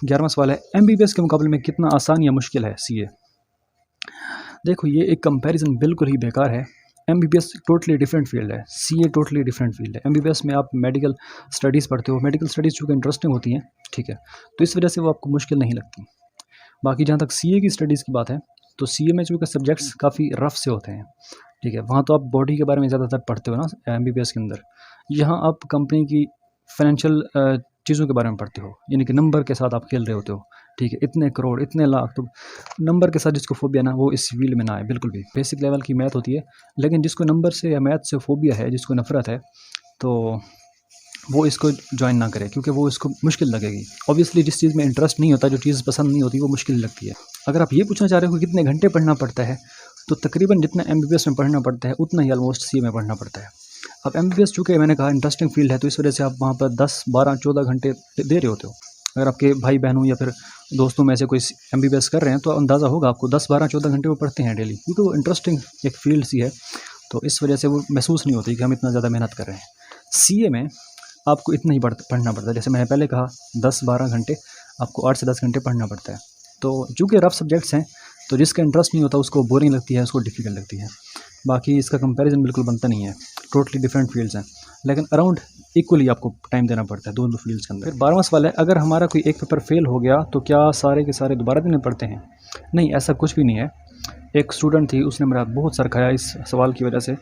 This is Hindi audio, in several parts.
11वां सवाल है, एमबीबीएस के मुकाबले में कितना आसान या मुश्किल है सीए? देखो ये एक कंपैरिजन बिल्कुल ही बेकार है। एमबीबीएस टोटली डिफरेंट फील्ड है, सीए टोटली डिफरेंट फील्ड है। एमबीबीएस में आप मेडिकल स्टडीज़ पढ़ते हो, मेडिकल स्टडीज़ चूँकि इंटरेस्टिंग होती हैं, ठीक है, तो इस वजह से वो आपको मुश्किल नहीं लगती। बाकी जहाँ तक सीए की स्टडीज़ की बात है, तो सीए में चूँकि सब्जेक्ट्स काफ़ी रफ से होते हैं, ठीक है, वहाँ तो आप बॉडी के बारे में ज़्यादातर पढ़ते हो ना एमबीबीएस के अंदर। यहाँ आप कंपनी की फाइनेंशियल चीज़ों के बारे में पढ़ते हो, यानी कि नंबर के साथ आप खेल रहे होते हो, ठीक है, इतने करोड़, इतने लाख, तो नंबर के साथ जिसको फोबिया ना, वो इस फील्ड में ना आए बिल्कुल भी। बेसिक लेवल की मैथ होती है, लेकिन जिसको नंबर से या मैथ से फोबिया है, जिसको नफरत है, तो वो इसको ज्वाइन ना करे, क्योंकि वो इसको मुश्किल लगेगी। ऑब्वियसली जिस चीज़ में इंटरेस्ट नहीं होता, जो चीज़ पसंद नहीं होती, वो मुश्किल लगती है। अगर आप ये पूछना चाह रहे हो कि कितने घंटे पढ़ना पड़ता है, तो तकरीबन जितना एमबीबीएस में पढ़ना पड़ता है उतना ही ऑलमोस्ट सीए में पढ़ना पड़ता है। अब एमबीबीएस चूँकि मैंने कहा इंटरेस्टिंग फील्ड है, तो इस वजह से आप वहाँ पर 10, 12, 14 घंटे दे रहे होते हो। अगर आपके भाई बहनों या फिर दोस्तों में से कोई एमबीबीएस कर रहे हैं, तो अंदाज़ा होगा आपको 10, 12, 14 घंटे वो पढ़ते हैं डेली, क्योंकि वो इंटरेस्टिंग एक फील्ड सी है, तो इस वजह से वो महसूस नहीं होती कि हम इतना ज़्यादा मेहनत कर रहे हैं। सीए में आपको इतना ही पढ़ना पड़ता है, जैसे मैंने पहले कहा 10-12 घंटे, आपको 8 से 10 घंटे पढ़ना पड़ता है। तो चूँकि रफ सब्जेक्ट्स हैं, तो जिसका इंटरेस्ट नहीं होता उसको बोरिंग लगती है, उसको डिफ़िकल्ट लगती है। बाकी इसका कंपैरिजन बिल्कुल बनता नहीं है, टोटली डिफरेंट फील्ड्स हैं, लेकिन अराउंड इक्वली आपको टाइम देना पड़ता है दोनों फील्ड्स के अंदर। फिर 12वां सवाल है, अगर हमारा कोई एक पेपर फेल हो गया तो क्या सारे के सारे दोबारा देने पड़ते हैं? नहीं, ऐसा कुछ भी नहीं है। एक स्टूडेंट थी, उसने मेरा बहुत सर खाया इस सवाल की वजह से।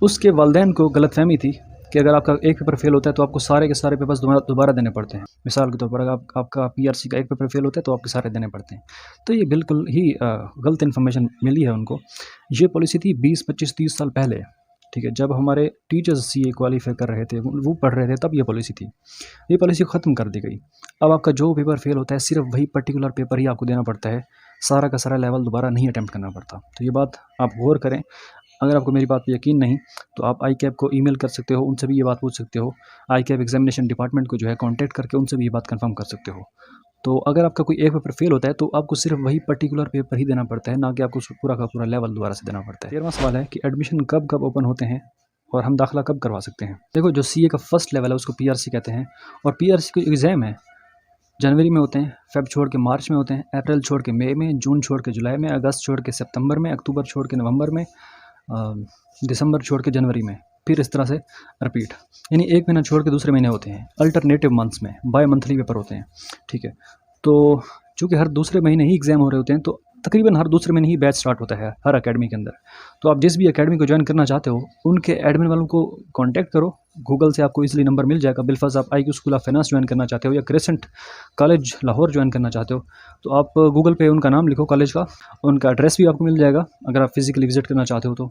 उसके वालिदैन को गलतफहमी थी कि अगर आपका एक पेपर फेल होता है तो आपको सारे के सारे पेपर्स दोबारा देने पड़ते हैं। मिसाल के तौर पर अगर आपका पीआरसी का एक पेपर फेल होता है तो आपके सारे देने पड़ते हैं। तो ये बिल्कुल ही गलत इन्फॉर्मेशन मिली है उनको। ये पॉलिसी थी 20, 25, 30 साल पहले, ठीक है, जब हमारे टीचर्स सीए क्वालिफाई कर रहे थे, वो पढ़ रहे थे, तब ये पॉलिसी थी। ये पॉलिसी ख़त्म कर दी गई। अब आपका जो पेपर फेल होता है, सिर्फ वही पर्टिकुलर पेपर ही आपको देना पड़ता है, सारा का सारा लेवल दोबारा नहीं अटैम्प्ट करना पड़ता। तो ये बात आप गौर करें। अगर आपको मेरी बात पर यकीन नहीं, तो आप आईकैप को ईमेल कर सकते हो, उनसे भी ये बात पूछ सकते हो। आईकैप एग्जामिनेशन डिपार्टमेंट को जो है कॉन्टैक्ट करके उनसे भी ये बात कंफर्म कर सकते हो। तो अगर आपका कोई एक पेपर फेल होता है, तो आपको सिर्फ वही पर्टिकुलर पेपर ही देना पड़ता है, ना कि आपको पूरा का पूरा लेवल दोबारा से देना पड़ता है। 13वां सवाल है कि एडमिशन कब कब ओपन होते हैं और हम दाखिला कब करवा सकते हैं? देखो, जो सीए का फर्स्ट लेवल है उसको पीआरसी कहते हैं, और पीआरसी के एग्ज़ाम है जनवरी में होते हैं, फेब छोड़ के मार्च में होते हैं, अप्रैल छोड़ के मई में, जून छोड़ के जुलाई में, अगस्त छोड़ के सितंबर में, अक्टूबर छोड़ के नवंबर में, दिसंबर छोड़ के जनवरी में, फिर इस तरह से रिपीट, यानी एक महीना छोड़ के दूसरे महीने होते हैं। अल्टरनेटिव मंथ्स में बाय मंथली पेपर होते हैं, ठीक है। तो चूँकि हर दूसरे महीने ही एग्ज़ाम हो रहे होते हैं, तो तकरीबन हर दूसरे महीने ही बैच स्टार्ट होता है हर एकेडमी के अंदर। तो आप जिस भी एकेडमी को ज्वाइन करना चाहते हो, उनके एडमिन वालों को कांटेक्ट करो, गूगल से आपको इजीली नंबर मिल जाएगा। बिलफर्ज आप IQ school of finance join करना चाहते हो या क्रेसेंट कॉलेज लाहौर ज्वाइन करना चाहते हो, तो आप गूगल पे उनका नाम लिखो कॉलेज का, उनका एड्रेस भी आपको मिल जाएगा अगर आप फिजिकली विजिट करना चाहते हो तो।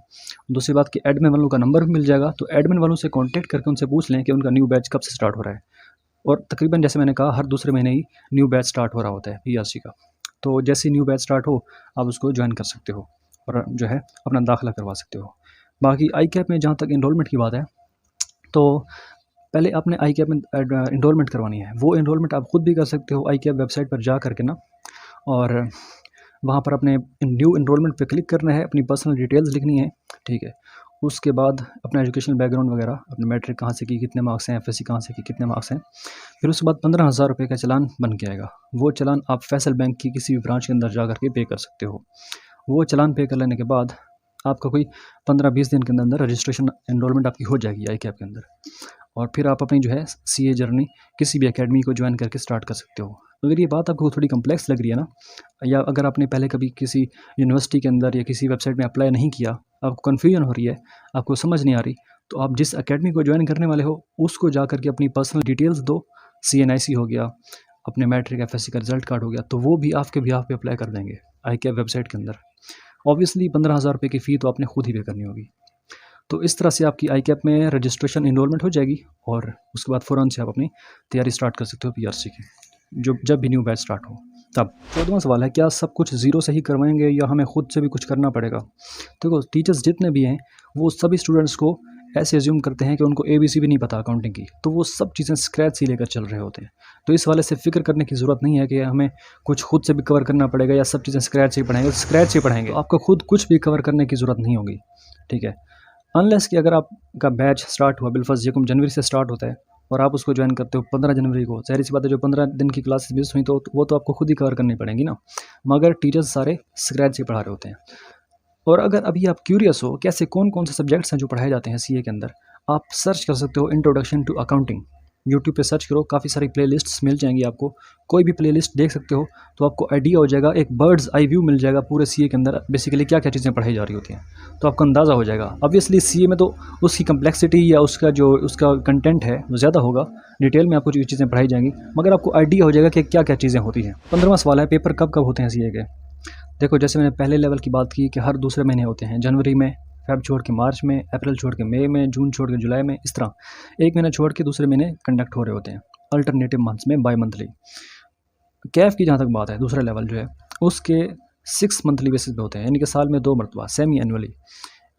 दूसरी बात कि एडमिन वालों का नंबर भी मिल जाएगा, तो एडमिन वालों से कॉन्टैक्ट करके उनसे पूछ लें कि उनका न्यू बैच कब से स्टार्ट हो रहा है। और तकरीबन जैसे मैंने कहा, हर दूसरे महीने ही न्यू बैच स्टार्ट हो रहा होता है पीआरसी का। तो जैसे न्यू बैच स्टार्ट हो, आप उसको ज्वाइन कर सकते हो और जो है अपना दाखिला करवा सकते हो। बाकी आईकैप में जहाँ तक एनरोलमेंट की बात है, तो पहले आपने आईकैप में एनरोलमेंट करवानी है। वो एनरोलमेंट आप खुद भी कर सकते हो आईकैप वेबसाइट पर जा करके ना, और वहाँ पर अपने न्यू एनरोलमेंट पे क्लिक करना है, अपनी पर्सनल डिटेल्स लिखनी है, ठीक है। उसके बाद अपना एजुकेशनल बैकग्राउंड वगैरह, अपने मैट्रिक कहाँ से की, कितने मार्क्स हैं, एफएससी कहाँ से की, कितने मार्क्स हैं। फिर उसके बाद 15,000 रुपये का चालान बन के आएगा। वो चालान आप फैसल बैंक की किसी भी ब्रांच के अंदर जा करके पे कर सकते हो। वो चालान पे कर लेने के बाद आपका कोई 15-20 दिन के अंदर रजिस्ट्रेशन एनरोलमेंट आपकी हो जाएगी आईकैप के अंदर, और फिर आप अपनी जो है सीए जर्नी किसी भी एकेडमी को ज्वाइन करके स्टार्ट कर सकते हो। अगर ये बात आपको थोड़ी कम्प्लेक्स लग रही है ना, या अगर आपने पहले कभी किसी यूनिवर्सिटी के अंदर या किसी वेबसाइट में अप्लाई नहीं किया, आपको कन्फ्यूजन हो रही है, आपको समझ नहीं आ रही, तो आप जिस एकेडमी को ज्वाइन करने वाले हो उसको जा करके अपनी पर्सनल डिटेल्स दो। CNIC हो गया, अपने मैट्रिक एफएससी का रिजल्ट कार्ड हो गया, तो वो भी आपके बिहाफ पे अप्लाई कर देंगे आईकैप वेबसाइट के अंदर। ऑब्वियसली 15,000 रुपये की फ़ी तो आपने खुद ही पे करनी होगी। तो इस तरह से आपकी आईकैप में रजिस्ट्रेशन एनरोलमेंट हो जाएगी, और उसके बाद फ़ौरन से आप अपनी तैयारी स्टार्ट कर सकते हो पीआरसी की, जब भी न्यू बैच स्टार्ट हो तब। 14वां सवाल है, क्या सब कुछ ज़ीरो से ही करवाएंगे या हमें खुद से भी कुछ करना पड़ेगा? देखो, टीचर्स जितने भी हैं वो सभी स्टूडेंट्स को ऐसे एज्यूम करते हैं कि उनको ABC भी नहीं पता अकाउंटिंग की, तो वो सब चीज़ें स्क्रैच से लेकर चल रहे होते हैं। तो इस वाले से फ़िक्र करने की ज़रूरत नहीं है कि हमें कुछ खुद से भी कवर करना पड़ेगा या सब चीज़ें स्क्रैच से ही पढ़ाएंगे। स्क्रैच से पढ़ाएंगे तो आपको खुद कुछ भी कवर करने की ज़रूरत नहीं होगी, ठीक है। अनलेस कि अगर आपका बैच स्टार्ट हुआ, बिलफर्ज यकम जनवरी से स्टार्ट होता है और आप उसको ज्वाइन करते हो 15 जनवरी को, ज़ाहिर सी बात है जो 15 दिन की क्लासेस मिस हुई तो वो तो आपको खुद ही कवर करनी पड़ेंगी ना, मगर टीचर्स सारे स्क्रैच से पढ़ा रहे होते हैं। और अगर अभी आप क्यूरियस हो कैसे कौन कौन से सब्जेक्ट्स हैं जो पढ़ाए जाते हैं सीए के अंदर, आप सर्च कर सकते हो इंट्रोडक्शन टू अकाउंटिंग। यूट्यूब पे सर्च करो, काफ़ी सारी प्लेलिस्ट्स मिल जाएंगी आपको, कोई भी प्लेलिस्ट देख सकते हो तो आपको आइडिया हो जाएगा, एक बर्ड्स आई व्यू मिल जाएगा पूरे सीए के अंदर बेसिकली क्या क्या चीज़ें पढ़ाई जा रही होती हैं, तो आपको अंदाज़ा हो जाएगा। ऑब्वियसली सीए में तो उसकी कम्प्लेक्सिटी या उसका कंटेंट है वो ज़्यादा होगा, डिटेल में आपको जो चीज़ें पढ़ाई जाएंगी, मगर आपको आइडिया हो जाएगा कि क्या क्या चीज़ें होती हैं। 15वां सवाल है, पेपर कब कब होते हैं सीए के। देखो जैसे मैंने पहले लेवल की बात की कि हर दूसरे महीने होते हैं, जनवरी में, फेब छोड़ के मार्च में, अप्रैल छोड़ के मई में, जून छोड़ के जुलाई में, इस तरह एक महीना छोड़ के दूसरे महीने कंडक्ट हो रहे होते हैं अल्टरनेटिव मंथ्स में, बाई मंथली। कैफ की जहाँ तक बात है, दूसरा लेवल जो है उसके 6 मंथली बेसिस पे होते हैं, यानी कि साल में 2 मरतबा सेमी एनुअली,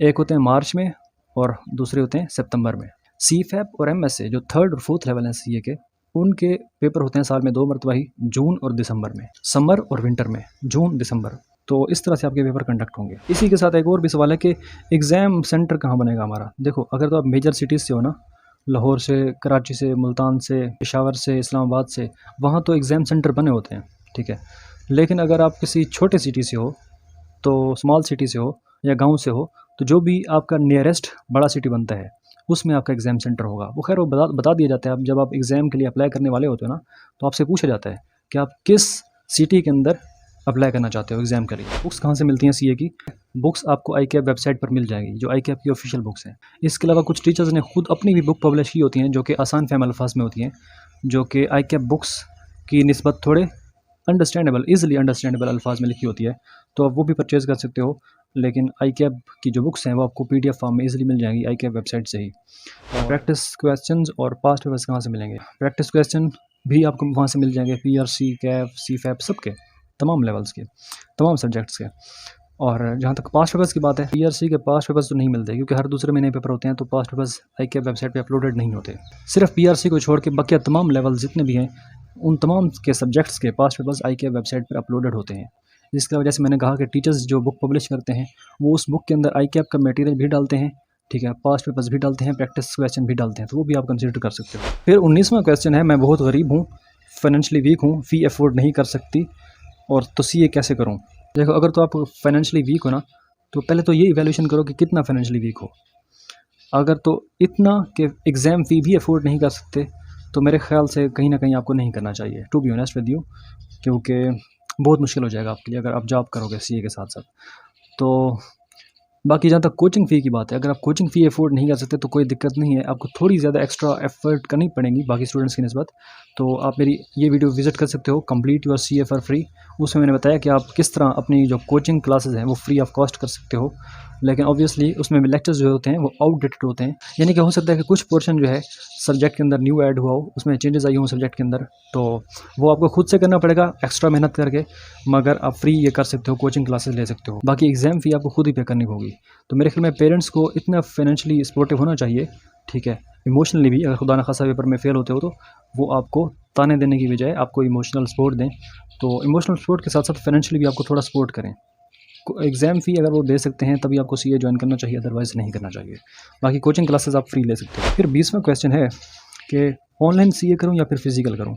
एक होते हैं मार्च में और दूसरे होते हैं सितंबर में। सी फैप और एमएसए जो 3rd और 4th लेवल हैं सीए के, उनके पेपर होते हैं साल में 2 मरतबा ही, जून और दिसंबर में, समर और विंटर में, जून दिसंबर। तो इस तरह से आपके पेपर कंडक्ट होंगे। इसी के साथ एक और भी सवाल है कि एग्ज़ाम सेंटर कहाँ बनेगा हमारा। देखो अगर तो आप मेजर सिटीज़ से हो ना, लाहौर से, कराची से, मुल्तान से, पेशावर से, इस्लामाबाद से, वहाँ तो एग्ज़ाम सेंटर बने होते हैं, ठीक है। लेकिन अगर आप किसी छोटे सिटी से हो, तो स्मॉल सिटी से हो या गांव से हो, तो जो भी आपका नियरेस्ट बड़ा सिटी बनता है उसमें आपका एग्ज़ाम सेंटर होगा। वो खैर वो बता दिया जाता है। अब जब आप एग्ज़ाम के लिए अप्लाई करने वाले होते हो ना, तो आपसे पूछा जाता है कि आप किस सिटी के अंदर अप्लाई करना चाहते हो एग्ज़ाम के लिए। बुक्स कहाँ से मिलती हैं सीए की, बुक्स आपको आईकैप वेबसाइट पर मिल जाएगी, जो आईकैप की ऑफिशियल बुक्स हैं। इसके अलावा कुछ टीचर्स ने खुद अपनी भी बुक पब्लिश की होती हैं जो कि आसान फहम अल्फाज में होती हैं, जो कि आईकैप बुक्स की निस्बत थोड़े ईज़िली अंडरस्टैंडेबल अल्फाज में लिखी होती है, तो आप वो भी परचेज़ कर सकते हो। लेकिन आईकैप की जो बुक्स हैं वो आपको पीडीएफ फॉर्म में ईज़िली मिल जाएंगी आईकैप वेबसाइट से ही। और प्रैक्टिस क्वेश्चंस और पास्ट पेपर्स कहाँ से मिलेंगे। प्रैक्टिस क्वेश्चन भी आपको वहाँ से मिल जाएंगे, पीआरसी, कैफ, सीफैप, सबके, तमाम लेवल्स के, तमाम सब्जेक्ट्स के। और जहाँ तक पास्ट पेपर्स की बात है, पीआरसी के पास्ट पेपर्स तो नहीं मिलते क्योंकि हर दूसरे महीने पेपर होते हैं, तो पास्ट पेपर्स आईकैप वेबसाइट पे अपलोडेड नहीं होते। सिर्फ पीआरसी को छोड़ के बाकी तमाम लेवल जितने भी हैं उन तमाम के सब्जेक्ट्स के पास्ट पेपर्स आईकैप वेबसाइट पर अपलोडेड होते हैं। इसकी वजह से मैंने कहा कि टीचर्स जो बुक पब्लिश करते हैं वो उस बुक के अंदर आईकैप का मटेरियल भी डालते हैं, ठीक है, पास्ट पेपर्स भी डालते हैं, प्रैक्टिस क्वेश्चन भी डालते हैं, तो वो भी आप कंसिडर कर सकते हो। फिर 19वां क्वेश्चन है, मैं बहुत गरीब हूँ, फाइनेंशियली वीक हूँ, फ़ी अफोर्ड नहीं कर सकती, और तो सीए कैसे करूँ। देखो अगर तो आप फाइनेंशियली वीक हो ना, तो पहले तो ये इवैल्यूएशन करो कि कितना फाइनेंशियली वीक हो। अगर तो इतना कि एग्ज़ाम फ़ी भी अफोर्ड नहीं कर सकते, तो मेरे ख्याल से कहीं ना कहीं आपको नहीं करना चाहिए, to be honest with you, क्योंकि बहुत मुश्किल हो जाएगा आपके लिए अगर आप जॉब करोगे सीए के साथ साथ। तो बाकी जहाँ तक कोचिंग फ़ी की बात है, अगर आप कोचिंग फ़ी अफोर्ड नहीं कर सकते तो कोई दिक्कत नहीं है, आपको थोड़ी ज़्यादा एक्स्ट्रा एफर्ट करनी पड़ेंगी बाकी स्टूडेंट्स की निस्बत। तो आप मेरी ये वीडियो विज़िट कर सकते हो, complete your CA for free. उसमें मैंने बताया कि आप किस तरह अपनी जो कोचिंग क्लासेस हैं वो फ्री ऑफ कॉस्ट कर सकते हो, लेकिन ऑब्वियसली उसमें लेक्चर्स जो होते हैं वो आउटडेटेड होते हैं, यानी कि हो सकता है कि कुछ पोर्शन जो है सब्जेक्ट के अंदर न्यू ऐड हुआ हो, उसमें चेंजेस आई हों सब्जेक्ट के अंदर, तो वो आपको खुद से करना पड़ेगा एक्स्ट्रा मेहनत करके, मगर आप फ्री ये कर सकते हो, कोचिंग क्लासेस ले सकते हो। बाकी एग्ज़ाम फ़ी आपको खुद ही पे करनी होगी। तो मेरे ख्याल में पेरेंट्स को इतना फाइनेंशियली सपोर्टिव होना चाहिए, ठीक है, इमोशनली भी, अगर खुदा न खासा पेपर में फ़ेल होते हो तो वो आपको ताने देने की बजाय आपको इमोशनल सपोर्ट दें। तो इमोशनल सपोर्ट के साथ साथ फाइनेंशियली भी आपको थोड़ा सपोर्ट करें। एग्ज़ाम फ़ी अगर वो दे सकते हैं तभी आपको सीए ज्वाइन करना चाहिए, अदरवाइज़ नहीं करना चाहिए। बाकी कोचिंग क्लासेस आप फ्री ले सकते हो। फिर 20वां क्वेश्चन है कि ऑनलाइन सीए करूं या फिर फिज़िकल करूं,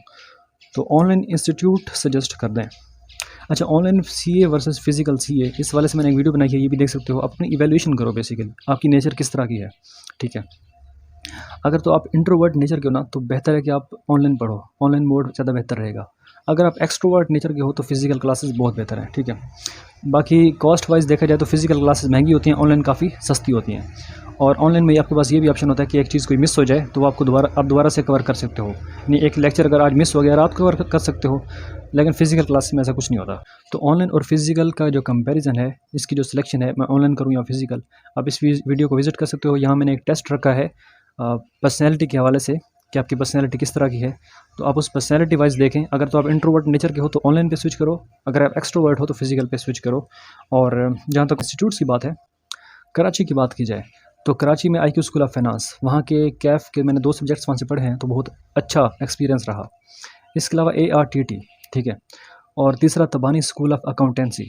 तो ऑनलाइन इंस्टीट्यूट सजेस्ट कर दें। अच्छा, online CA versus physical CA, इस वाले से मैंने एक वीडियो बनाई है, ये भी देख सकते हो। अपनी इवैल्यूएशन करो बेसिकली, आपकी नेचर किस तरह की है, ठीक है। अगर तो आप इंट्रोवर्ट नेचर के हो ना, तो बेहतर है कि आप ऑनलाइन पढ़ो, ऑनलाइन मोड ज़्यादा बेहतर रहेगा। अगर आप एक्सट्रोवर्ट नेचर के हो तो फिज़िकल क्लासेस बहुत बेहतर है, ठीक है। बाकी कॉस्ट वाइज देखा जाए तो फिज़िकल क्लासेस महंगी होती हैं, ऑनलाइन काफ़ी सस्ती होती हैं। और ऑनलाइन में आपके पास ये भी ऑप्शन होता है कि एक चीज़ कोई मिस हो जाए तो आपको दोबारा से कवर कर सकते हो, यानी एक लेक्चर अगर आज मिस हो गया रात कवर कर सकते हो, लेकिन फ़िज़िकल क्लास में ऐसा कुछ नहीं होता। तो ऑनलाइन और फिज़िकल का जो कंपैरिजन है, इसकी जो सिलेक्शन है, मैं ऑनलाइन करूँ या फिज़िकल, आप इस वीडियो को विजिट कर सकते हो। यहाँ मैंने एक टेस्ट रखा है पर्सनैलिटी के हवाले से कि आपकी पर्सनैलिटी किस तरह की है, तो आप उस पर्सनैलिटी वाइज देखें। अगर तो आप इंट्रोवर्ट नेचर के हो तो ऑनलाइन पे स्विच करो, अगर आप एक्सट्रोवर्ट हो तो फिज़िकल पे स्विच करो। और जहाँ तक इंस्टीट्यूट्स की बात है, कराची की बात की जाए तो कराची में IQ स्कूल ऑफ फाइनेंस, वहाँ के कैफ के मैंने 2 सब्जेक्ट्स वहाँ से पढ़े हैं, तो बहुत अच्छा एक्सपीरियंस रहा। इसके अलावा ARTT, ठीक है, और तीसरा तबानी स्कूल ऑफ अकाउंटेंसी,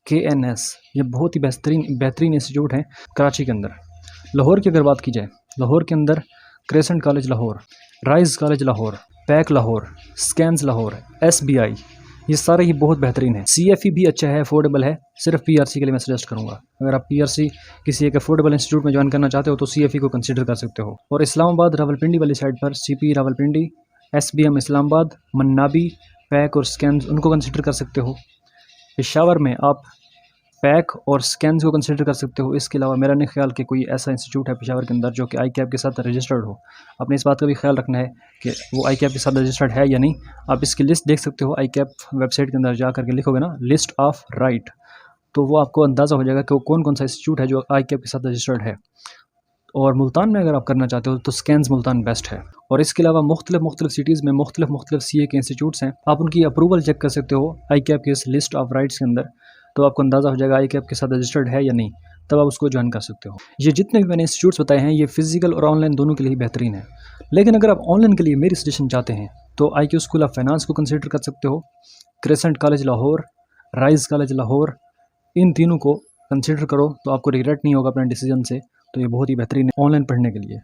KNS, ये बहुत ही बेहतरीन इंस्टीट्यूट हैं कराची के अंदर। लाहौर की अगर बात की जाए, लाहौर के अंदर Crescent College Lahore, Rise College Lahore, पैक लाहौर, स्कैन्स लाहौर, SBI, ये सारे ही बहुत बेहतरीन है। CFE भी अच्छा है, अफोर्डेबल है। सिर्फ PRC के लिए मैं सजेस्ट करूँगा। अगर आप PRC किसी एक अफोर्डेबल इंस्टीट्यूट में ज्वाइन करना चाहते हो तो CFE को कंसिडर कर सकते हो। और इस्लामाबाद रावलपिंडी वाली साइड पर CP रावलपिंडी, SBM इस्लामाबाद, मन्नाबी, पैक और स्कैन्स उनको कंसिडर कर सकते हो। पेशावर में आप पैक और स्कैन्स को कंसिडर कर सकते हो। इसके अलावा मेरा नहीं ख्याल कि कोई ऐसा इंस्टीट्यूट है पेशावर के अंदर जो कि ICAP के साथ रजिस्टर्ड हो। आपने इस बात का भी ख्याल रखना है कि वो ICAP के साथ रजिस्टर्ड है या नहीं। आप इसकी लिस्ट देख सकते हो ICAP वेबसाइट के अंदर जा करके लिखोगे ना लिस्ट ऑफ राइट, तो वो आपको अंदाज़ा हो जाएगा कि वो कौन कौन सा इंस्टीट्यूट है जो ICAP के साथ रजिस्टर्ड है। और मुल्तान में अगर आप करना चाहते हो तो स्कैन्स मुल्तान बेस्ट है। और इसके अलावा मुख्तलिफ सिटीज़ में मुख्तलिफ CA के इंस्टीट्यूट्स हैं। आप उनकी अप्रूवल चेक कर सकते हो ICAP के इस लिस्ट ऑफ राइट्स के अंदर, तो आपको अंदाज़ा हो जाएगा ICAP के साथ रजिस्टर्ड है या नहीं, तब आप उसको ज्वाइन कर सकते हो। ये जितने भी मैंने इंस्टीट्यूट्स बताए हैं ये फ़िज़िकल और ऑनलाइन दोनों के लिए बेहतरीन है। लेकिन अगर आप ऑनलाइन के लिए मेरी सजेशन चाहते हैं तो IQ स्कूल ऑफ फाइनेंस को कंसिडर कर सकते हो, Crescent College Lahore, Rise College Lahore, इन तीनों को कंसिडर करो तो आपको रिग्रेट नहीं होगा अपने डिसीजन से। तो ये बहुत ही बेहतरीन है ऑनलाइन पढ़ने के लिए।